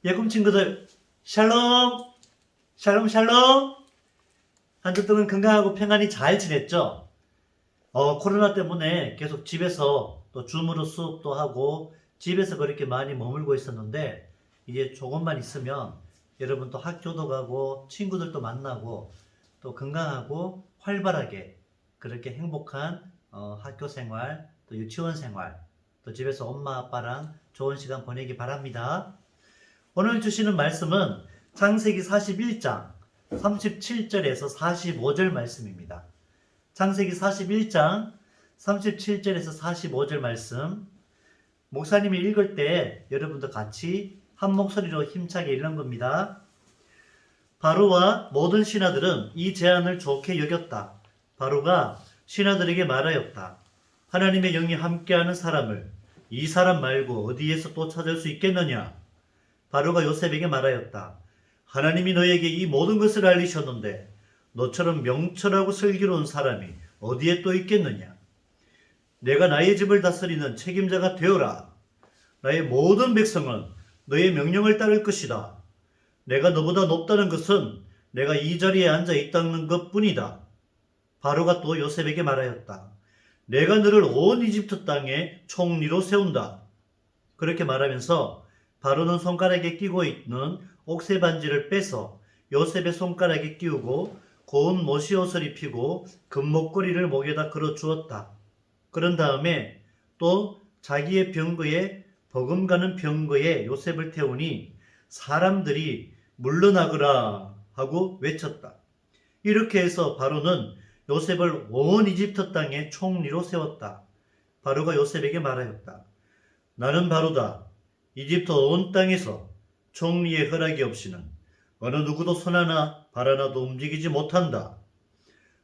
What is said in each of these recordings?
예꿈 친구들, 샬롬! 샬롬, 샬롬! 한 주 동안 건강하고 평안히 잘 지냈죠? 코로나 때문에 계속 집에서 또 줌으로 수업도 하고 집에서 그렇게 많이 머물고 있었는데 이제 조금만 있으면 여러분 또 학교도 가고 친구들도 만나고 또 건강하고 활발하게 그렇게 행복한 학교 생활, 또 유치원 생활, 또 집에서 엄마 아빠랑 좋은 시간 보내기 바랍니다. 오늘 주시는 말씀은 창세기 41장 37절에서 45절 말씀입니다. 창세기 41장 37절에서 45절 말씀, 목사님이 읽을 때 여러분도 같이 한 목소리로 힘차게 읽는 겁니다. 바로와 모든 신하들은 이 제안을 좋게 여겼다. 바로가 신하들에게 말하였다. 하나님의 영이 함께하는 사람을 이 사람 말고 어디에서 또 찾을 수 있겠느냐? 바로가 요셉에게 말하였다. 하나님이 너에게 이 모든 것을 알리셨는데 너처럼 명철하고 슬기로운 사람이 어디에 또 있겠느냐? 내가 나의 집을 다스리는 책임자가 되어라. 나의 모든 백성은 너의 명령을 따를 것이다. 내가 너보다 높다는 것은 내가 이 자리에 앉아 있다는 것뿐이다. 바로가 또 요셉에게 말하였다. 내가 너를 온 이집트 땅에 총리로 세운다. 그렇게 말하면서 바로는 손가락에 끼고 있는 옥새 반지를 빼서 요셉의 손가락에 끼우고 고운 모시옷을 입히고 금목걸이를 목에다 걸어 주었다. 그런 다음에 또 자기의 병거에 버금가는 병거에 요셉을 태우니 사람들이 물러나거라 하고 외쳤다. 이렇게 해서 바로는 요셉을 온 이집트 땅에 총리로 세웠다. 바로가 요셉에게 말하였다. 나는 바로다. 이집트 온 땅에서 총리의 허락이 없이는 어느 누구도 손 하나 발 하나도 움직이지 못한다.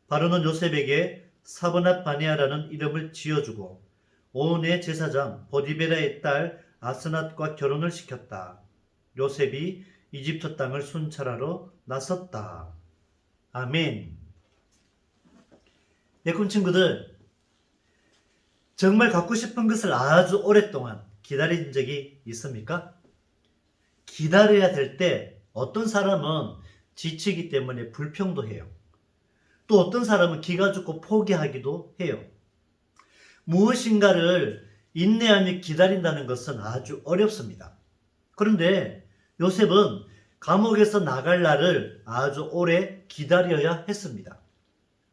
바로는 요셉에게 사브낫 바네아라는 이름을 지어주고 온의 제사장 보디베라의 딸 아스낫과 결혼을 시켰다. 요셉이 이집트 땅을 순찰하러 나섰다. 아멘. 예꿈 친구들, 정말 갖고 싶은 것을 아주 오랫동안 기다린 적이 있습니까? 기다려야 될 때 어떤 사람은 지치기 때문에 불평도 해요. 또 어떤 사람은 기가 죽고 포기하기도 해요. 무엇인가를 인내하며 기다린다는 것은 아주 어렵습니다. 그런데 요셉은 감옥에서 나갈 날을 아주 오래 기다려야 했습니다.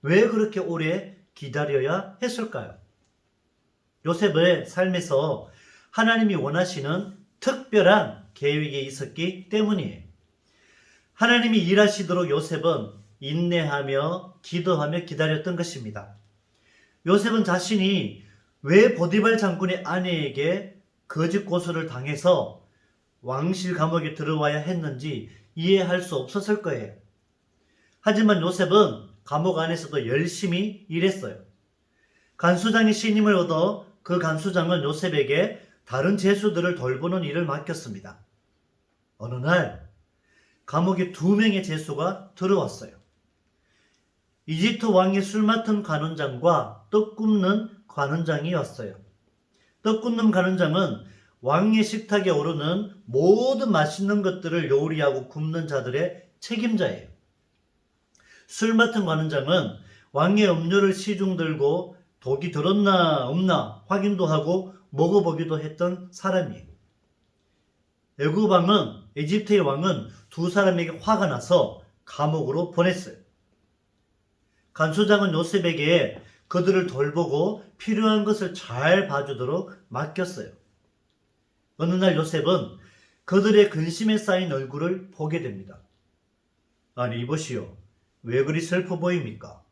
왜 그렇게 오래 기다려야 했을까요? 요셉의 삶에서 하나님이 원하시는 특별한 계획이 있었기 때문이에요. 하나님이 일하시도록 요셉은 인내하며 기도하며 기다렸던 것입니다. 요셉은 자신이 왜 보디발 장군의 아내에게 거짓 고소를 당해서 왕실 감옥에 들어와야 했는지 이해할 수 없었을 거예요. 하지만 요셉은 감옥 안에서도 열심히 일했어요. 간수장의 신임을 얻어 그 간수장은 요셉에게 다른 죄수들을 돌보는 일을 맡겼습니다. 어느 날 감옥에 2명의 죄수가 들어왔어요. 이집트 왕의 술 맡은 관원장과 떡 굽는 관원장이 왔어요. 떡 굽는 관원장은 왕의 식탁에 오르는 모든 맛있는 것들을 요리하고 굽는 자들의 책임자예요. 술 맡은 관원장은 왕의 음료를 시중 들고 독이 들었나 없나 확인도 하고 먹어보기도 했던 사람이에요. 애굽 왕은, 이집트의 왕은 2사람에게 화가 나서 감옥으로 보냈어요. 간수장은 요셉에게 그들을 돌보고 필요한 것을 잘 봐주도록 맡겼어요. 어느 날 요셉은 그들의 근심에 쌓인 얼굴을 보게 됩니다. 아니 이보시오, 왜 그리 슬퍼 보입니까?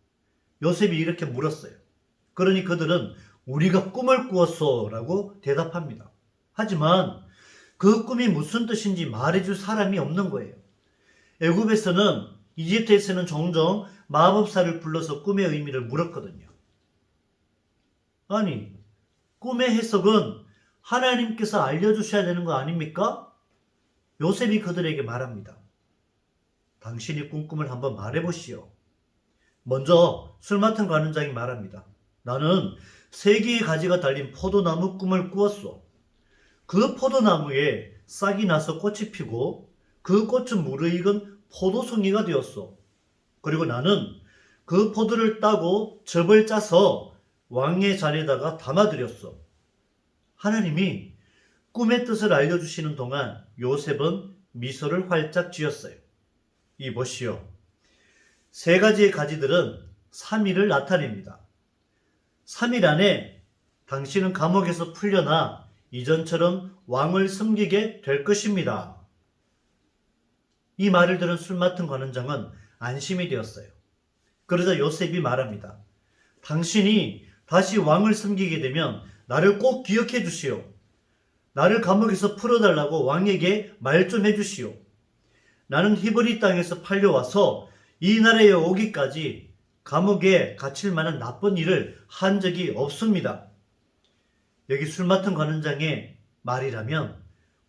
요셉이 이렇게 물었어요. 그러니 그들은 우리가 꿈을 꾸었소 라고 대답합니다. 하지만 그 꿈이 무슨 뜻인지 말해줄 사람이 없는 거예요. 애굽에서는, 이집트에서는 종종 마법사를 불러서 꿈의 의미를 물었거든요. 아니, 꿈의 해석은 하나님께서 알려주셔야 되는 거 아닙니까? 요셉이 그들에게 말합니다. 당신이 꾼 꿈을 한번 말해보시오. 먼저 술 맡은 관원장이 말합니다. 나는 3개의 가지가 달린 포도나무 꿈을 꾸었소. 그 포도나무에 싹이 나서 꽃이 피고 그 꽃은 무르익은 포도송이가 되었소. 그리고 나는 그 포도를 따고 즙을 짜서 왕의 잔에다가 담아드렸소. 하나님이 꿈의 뜻을 알려주시는 동안 요셉은 미소를 활짝 지었어요. 이보시오. 세 가지의 가지들은 3일을 나타냅니다. 3일 안에 당신은 감옥에서 풀려나 이전처럼 왕을 섬기게 될 것입니다. 이 말을 들은 술 맡은 관원장은 안심이 되었어요. 그러자 요셉이 말합니다. 당신이 다시 왕을 섬기게 되면 나를 꼭 기억해 주시오. 나를 감옥에서 풀어달라고 왕에게 말 좀 해주시오. 나는 히브리 땅에서 팔려와서 이 나라에 오기까지 감옥에 갇힐 만한 나쁜 일을 한 적이 없습니다. 여기 술 맡은 관원장의 말이라면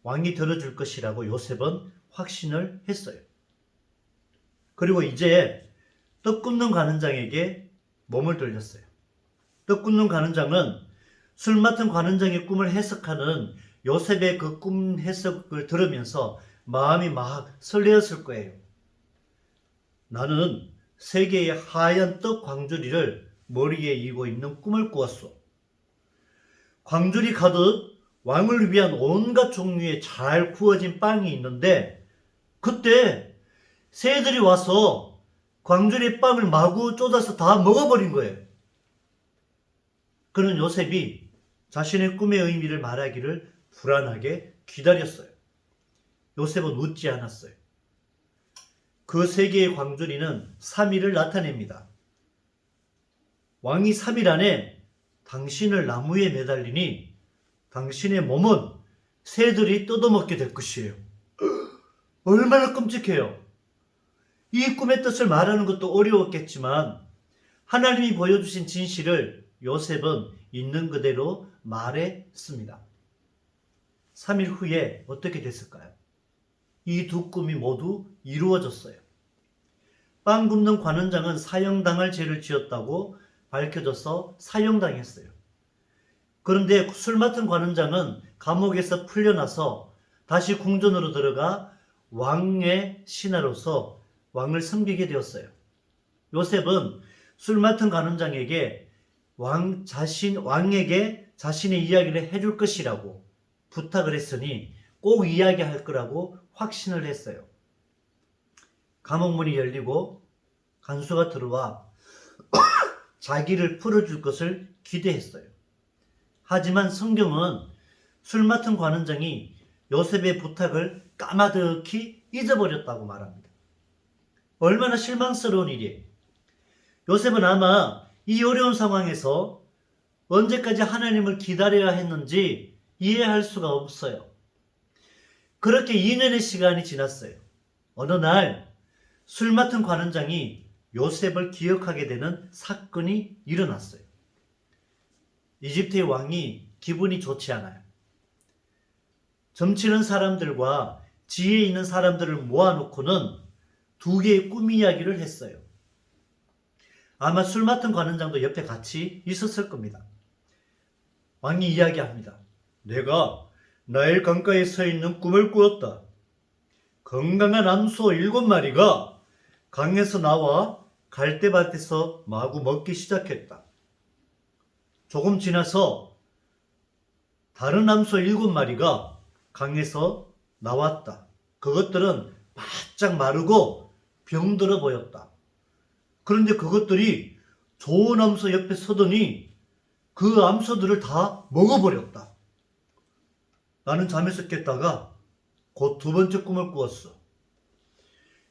왕이 들어줄 것이라고 요셉은 확신을 했어요. 그리고 이제 떡 굽는 관원장에게 몸을 돌렸어요. 떡 굽는 관원장은 술 맡은 관원장의 꿈을 해석하는 요셉의 그 꿈 해석을 들으면서 마음이 막 설레었을 거예요. 나는 세 개의 하얀 떡 광주리를 머리에 이고 있는 꿈을 꾸었소. 광주리 가득 왕을 위한 온갖 종류의 잘 구워진 빵이 있는데 그때 새들이 와서 광주리 빵을 마구 쏟아서 다 먹어버린 거예요. 그는 요셉이 자신의 꿈의 의미를 말하기를 불안하게 기다렸어요. 요셉은 웃지 않았어요. 그 세 개의 광주리는 3일을 나타냅니다. 왕이 3일 안에 당신을 나무에 매달리니 당신의 몸은 새들이 뜯어먹게 될 것이에요. 얼마나 끔찍해요. 이 꿈의 뜻을 말하는 것도 어려웠겠지만 하나님이 보여주신 진실을 요셉은 있는 그대로 말했습니다. 3일 후에 어떻게 됐을까요? 이 두 꿈이 모두 이루어졌어요. 빵 굽는 관원장은 사형당할 죄를 지었다고 밝혀져서 사형당했어요. 그런데 술 맡은 관원장은 감옥에서 풀려나서 다시 궁전으로 들어가 왕의 신하로서 왕을 섬기게 되었어요. 요셉은 술 맡은 관원장에게 왕에게 자신의 이야기를 해줄 것이라고 부탁을 했으니 꼭 이야기할 거라고 확신을 했어요. 감옥문이 열리고 간수가 들어와 자기를 풀어줄 것을 기대했어요. 하지만 성경은 술 맡은 관원장이 요셉의 부탁을 까마득히 잊어버렸다고 말합니다. 얼마나 실망스러운 일이에요. 요셉은 아마 이 어려운 상황에서 언제까지 하나님을 기다려야 했는지 이해할 수가 없어요. 그렇게 2년의 시간이 지났어요. 어느 날 술 맡은 관원장이 요셉을 기억하게 되는 사건이 일어났어요. 이집트의 왕이 기분이 좋지 않아요. 점치는 사람들과 지혜 있는 사람들을 모아놓고는 두 개의 꿈 이야기를 했어요. 아마 술 맡은 관원장도 옆에 같이 있었을 겁니다. 왕이 이야기합니다. 내가 나일 강가에 서 있는 꿈을 꾸었다. 건강한 암소 7마리가 강에서 나와 갈대밭에서 마구 먹기 시작했다. 조금 지나서 다른 암소 7마리가 강에서 나왔다. 그것들은 바짝 마르고 병들어 보였다. 그런데 그것들이 좋은 암소 옆에 서더니 그 암소들을 다 먹어버렸다. 나는 잠에서 깼다가 곧 두 번째 꿈을 꾸었어.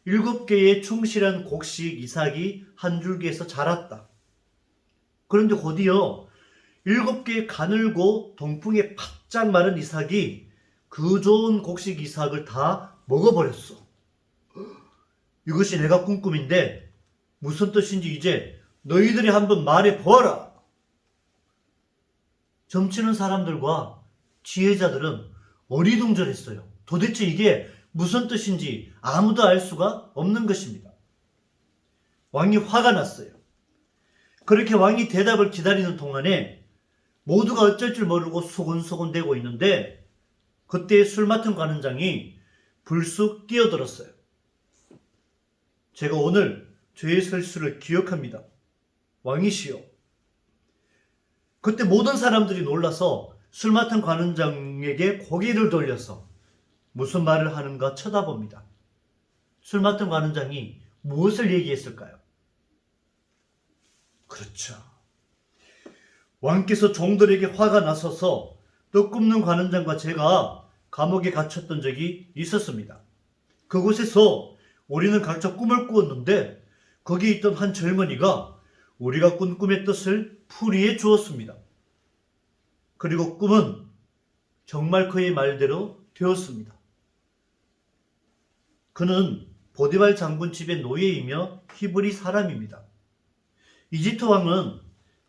7개의 충실한 곡식 이삭이 한 줄기에서 자랐다. 그런데 곧이어 7개의 가늘고 동풍에 바짝 마른 이삭이 그 좋은 곡식 이삭을 다 먹어버렸어. 이것이 내가 꾼 꿈인데 무슨 뜻인지 이제 너희들이 한번 말해보아라. 점치는 사람들과 지혜자들은 어리둥절했어요. 도대체 이게 무슨 뜻인지 아무도 알 수가 없는 것입니다. 왕이 화가 났어요. 그렇게 왕이 대답을 기다리는 동안에 모두가 어쩔 줄 모르고 소곤소곤 대고 있는데 그때 술 맡은 관원장이 불쑥 뛰어들었어요. 제가 오늘 죄의 설수를 기억합니다. 왕이시여. 그때 모든 사람들이 놀라서 술 맡은 관원장에게 고개를 돌려서 무슨 말을 하는가 쳐다봅니다. 술 맡은 관원장이 무엇을 얘기했을까요? 그렇죠. 왕께서 종들에게 화가 나서서 떡 굽는 관원장과 제가 감옥에 갇혔던 적이 있었습니다. 그곳에서 우리는 각자 꿈을 꾸었는데 거기 있던 한 젊은이가 우리가 꾼 꿈의 뜻을 풀이해 주었습니다. 그리고 꿈은 정말 그의 말대로 되었습니다. 그는 보디발 장군 집의 노예이며 히브리 사람입니다. 이집트 왕은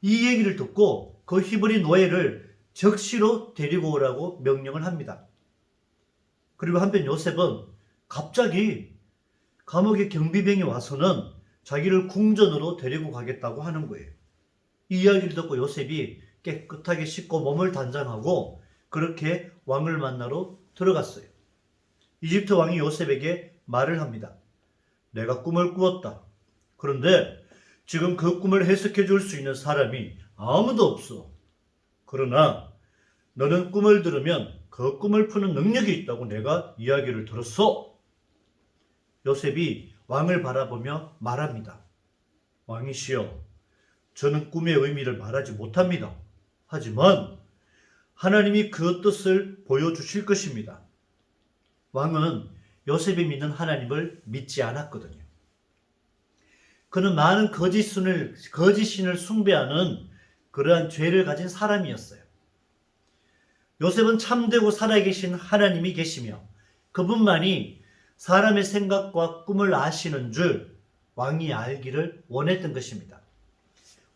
이 얘기를 듣고 그 히브리 노예를 즉시로 데리고 오라고 명령을 합니다. 그리고 한편 요셉은 갑자기 감옥에 경비병이 와서는 자기를 궁전으로 데리고 가겠다고 하는 거예요. 이 이야기를 듣고 요셉이 깨끗하게 씻고 몸을 단장하고 그렇게 왕을 만나러 들어갔어요. 이집트 왕이 요셉에게 말을 합니다. 내가 꿈을 꾸었다. 그런데 지금 그 꿈을 해석해 줄 수 있는 사람이 아무도 없어. 그러나 너는 꿈을 들으면 그 꿈을 푸는 능력이 있다고 내가 이야기를 들었어. 요셉이 왕을 바라보며 말합니다. 왕이시여, 저는 꿈의 의미를 말하지 못합니다. 하지만 하나님이 그 뜻을 보여주실 것입니다. 왕은 요셉이 믿는 하나님을 믿지 않았거든요. 그는 많은 거짓 신을 숭배하는 그러한 죄를 가진 사람이었어요. 요셉은 참되고 살아계신 하나님이 계시며 그분만이 사람의 생각과 꿈을 아시는 줄 왕이 알기를 원했던 것입니다.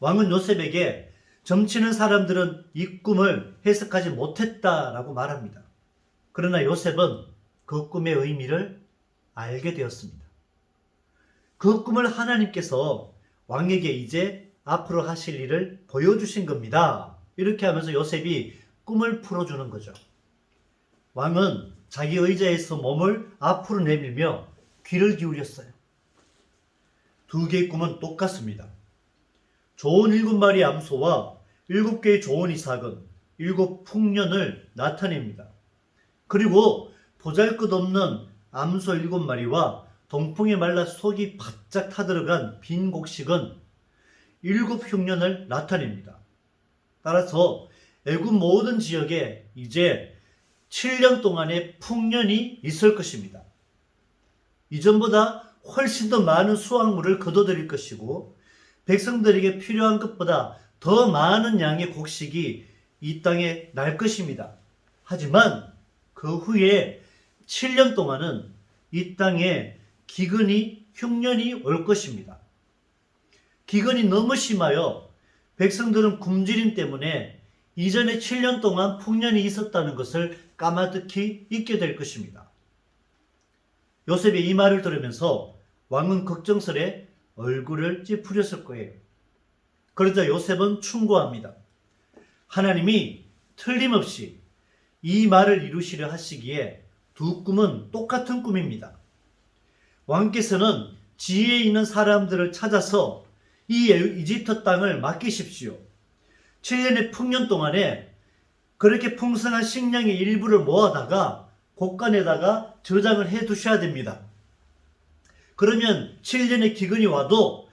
왕은 요셉에게 점치는 사람들은 이 꿈을 해석하지 못했다라고 말합니다. 그러나 요셉은 그 꿈의 의미를 알게 되었습니다. 그 꿈을 하나님께서 왕에게 이제 앞으로 하실 일을 보여주신 겁니다. 이렇게 하면서 요셉이 꿈을 풀어주는 거죠. 왕은 자기 의자에서 몸을 앞으로 내밀며 귀를 기울였어요. 두 개의 꿈은 똑같습니다. 좋은 7마리 암소와 7개의 좋은 이삭은 7 풍년을 나타냅니다. 그리고 보잘것없는 암소 7마리와 동풍에 말라 속이 바짝 타들어간 빈 곡식은 7 흉년을 나타냅니다. 따라서 애굽 모든 지역에 이제 7년 동안의 풍년이 있을 것입니다. 이전보다 훨씬 더 많은 수확물을 거둬들일 것이고 백성들에게 필요한 것보다 더 많은 양의 곡식이 이 땅에 날 것입니다. 하지만 그 후에 7년 동안은 이 땅에 기근이 흉년이 올 것입니다. 기근이 너무 심하여 백성들은 굶주림 때문에 이전에 7년 동안 풍년이 있었다는 것을 까마득히 잊게 될 것입니다. 요셉의 이 말을 들으면서 왕은 걱정스레 얼굴을 찌푸렸을 거예요. 그러자 요셉은 충고합니다. 하나님이 틀림없이 이 말을 이루시려 하시기에 두 꿈은 똑같은 꿈입니다. 왕께서는 지혜 있는 사람들을 찾아서 이 이집트 땅을 맡기십시오. 7년의 풍년 동안에 그렇게 풍성한 식량의 일부를 모아다가 곳간에다가 저장을 해 두셔야 됩니다. 그러면 7년의 기근이 와도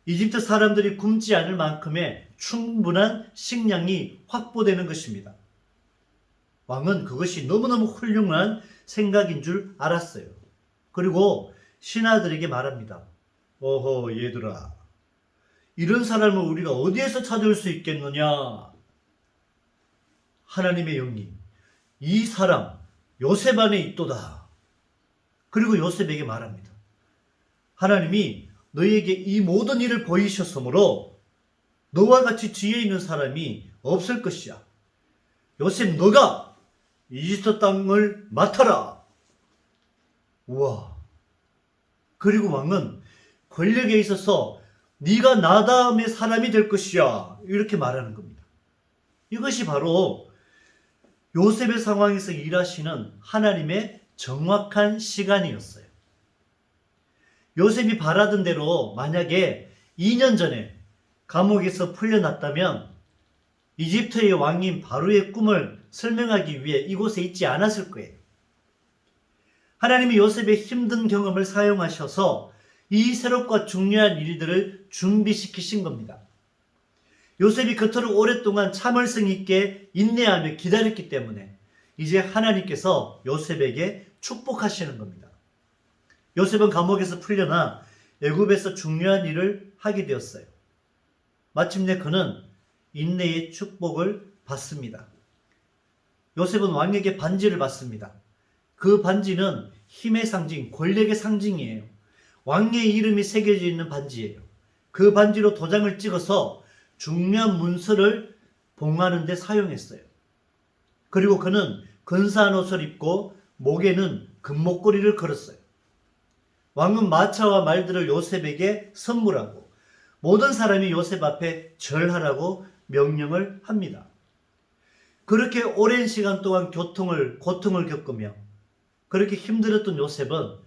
이집트 사람들이 굶지 않을 만큼의 충분한 식량이 확보되는 것입니다. 왕은 그것이 너무너무 훌륭한 생각인 줄 알았어요. 그리고 신하들에게 말합니다. 어허 얘들아, 이런 사람을 우리가 어디에서 찾을 수 있겠느냐? 하나님의 영이 이 사람 요셉 안에 있도다. 그리고 요셉에게 말합니다. 하나님이 너에게 이 모든 일을 보이셨으므로 너와 같이 지혜 있는 사람이 없을 것이야. 요셉 너가 이집트 땅을 맡아라. 우와. 그리고 왕은 권력에 있어서 네가 나 다음의 사람이 될 것이야. 이렇게 말하는 겁니다. 이것이 바로 요셉의 상황에서 일하시는 하나님의 정확한 시간이었어요. 요셉이 바라던 대로 만약에 2년 전에 감옥에서 풀려났다면 이집트의 왕인 바로의 꿈을 설명하기 위해 이곳에 있지 않았을 거예요. 하나님이 요셉의 힘든 경험을 사용하셔서 이 새롭고 중요한 일들을 준비시키신 겁니다. 요셉이 그토록 오랫동안 참을성 있게 인내하며 기다렸기 때문에 이제 하나님께서 요셉에게 축복하시는 겁니다. 요셉은 감옥에서 풀려나 애굽에서 중요한 일을 하게 되었어요. 마침내 그는 인내의 축복을 받습니다. 요셉은 왕에게 반지를 받습니다. 그 반지는 힘의 상징, 권력의 상징이에요. 왕의 이름이 새겨져 있는 반지예요. 그 반지로 도장을 찍어서 중요한 문서를 봉하는 데 사용했어요. 그리고 그는 근사한 옷을 입고 목에는 금목걸이를 걸었어요. 왕은 마차와 말들을 요셉에게 선물하고 모든 사람이 요셉 앞에 절하라고 명령을 합니다. 그렇게 오랜 시간 동안 고통을 겪으며 그렇게 힘들었던 요셉은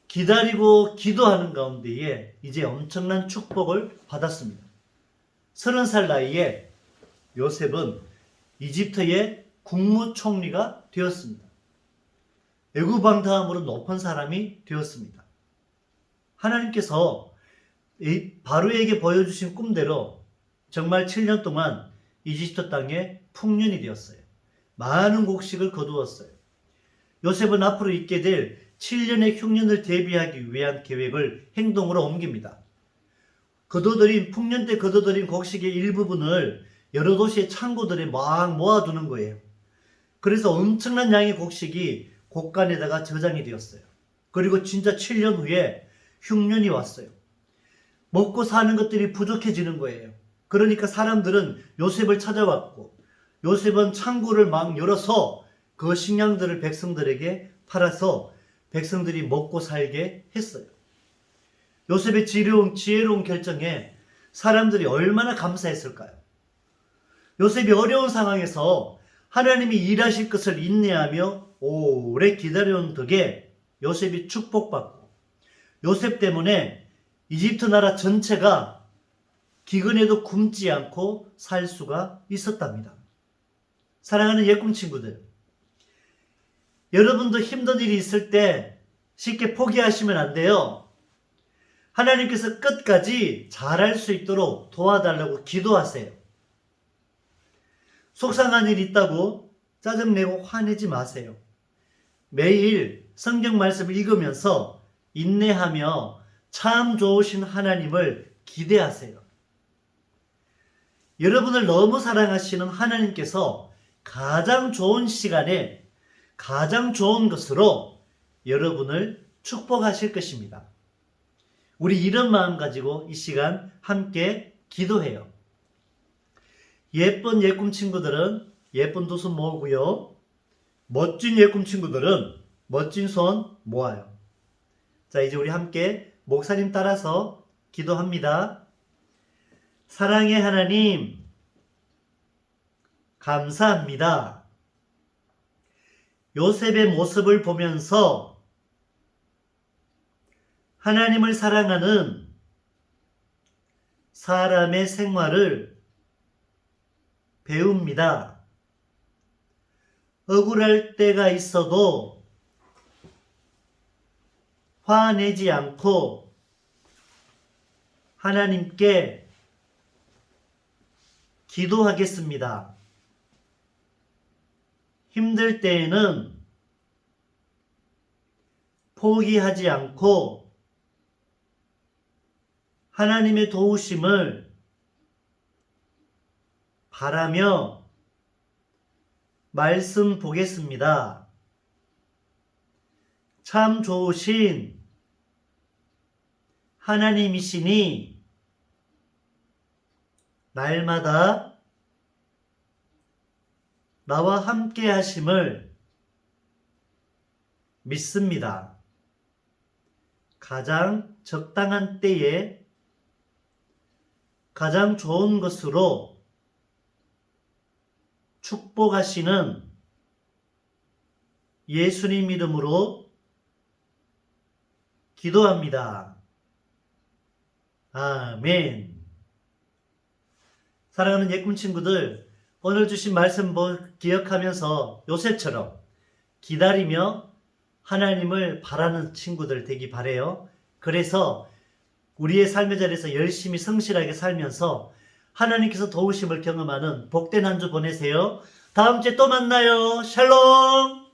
기다리고 기도하는 가운데에 이제 엄청난 축복을 받았습니다. 30살 나이에 요셉은 이집트의 국무총리가 되었습니다. 애굽 왕 다음으로 높은 사람이 되었습니다. 하나님께서 바로에게 보여주신 꿈대로 정말 7년 동안 이집트 땅에 풍년이 되었어요. 많은 곡식을 거두었어요. 요셉은 앞으로 있게 될 7년의 흉년을 대비하기 위한 계획을 행동으로 옮깁니다. 풍년 때 거둬들인 곡식의 일부분을 여러 도시의 창고들에 막 모아두는 거예요. 그래서 엄청난 양의 곡식이 곡간에다가 저장이 되었어요. 그리고 진짜 7년 후에 흉년이 왔어요. 먹고 사는 것들이 부족해지는 거예요. 그러니까 사람들은 요셉을 찾아왔고 요셉은 창고를 막 열어서 그 식량들을 백성들에게 팔아서 백성들이 먹고 살게 했어요. 요셉의 지혜로운 결정에 사람들이 얼마나 감사했을까요? 요셉이 어려운 상황에서 하나님이 일하실 것을 인내하며 오래 기다려온 덕에 요셉이 축복받고 요셉 때문에 이집트 나라 전체가 기근에도 굶지 않고 살 수가 있었답니다. 사랑하는 예꿈 친구들, 여러분도 힘든 일이 있을 때 쉽게 포기하시면 안 돼요. 하나님께서 끝까지 잘할 수 있도록 도와달라고 기도하세요. 속상한 일이 있다고 짜증내고 화내지 마세요. 매일 성경 말씀을 읽으면서 인내하며 참 좋으신 하나님을 기대하세요. 여러분을 너무 사랑하시는 하나님께서 가장 좋은 시간에 가장 좋은 것으로 여러분을 축복하실 것입니다. 우리 이런 마음 가지고 이 시간 함께 기도해요. 예쁜 예꿈 친구들은 예쁜 두 손 모으고요. 멋진 예꿈 친구들은 멋진 손 모아요. 자, 이제 우리 함께 목사님 따라서 기도합니다. 사랑의 하나님, 감사합니다. 요셉의 모습을 보면서 하나님을 사랑하는 사람의 생활을 배웁니다. 억울할 때가 있어도 화내지 않고 하나님께 기도하겠습니다. 힘들 때에는 포기하지 않고 하나님의 도우심을 바라며 말씀 보겠습니다. 참 좋으신 하나님이시니 날마다 나와 함께 하심을 믿습니다. 가장 적당한 때에 가장 좋은 것으로 축복하시는 예수님 이름으로 기도합니다. 아멘. 사랑하는 예꿈 친구들, 오늘 주신 말씀 기억하면서 요셉처럼 기다리며 하나님을 바라는 친구들 되기 바래요. 그래서 우리의 삶의 자리에서 열심히 성실하게 살면서 하나님께서 도우심을 경험하는 복된 한 주 보내세요. 다음 주에 또 만나요. 샬롬.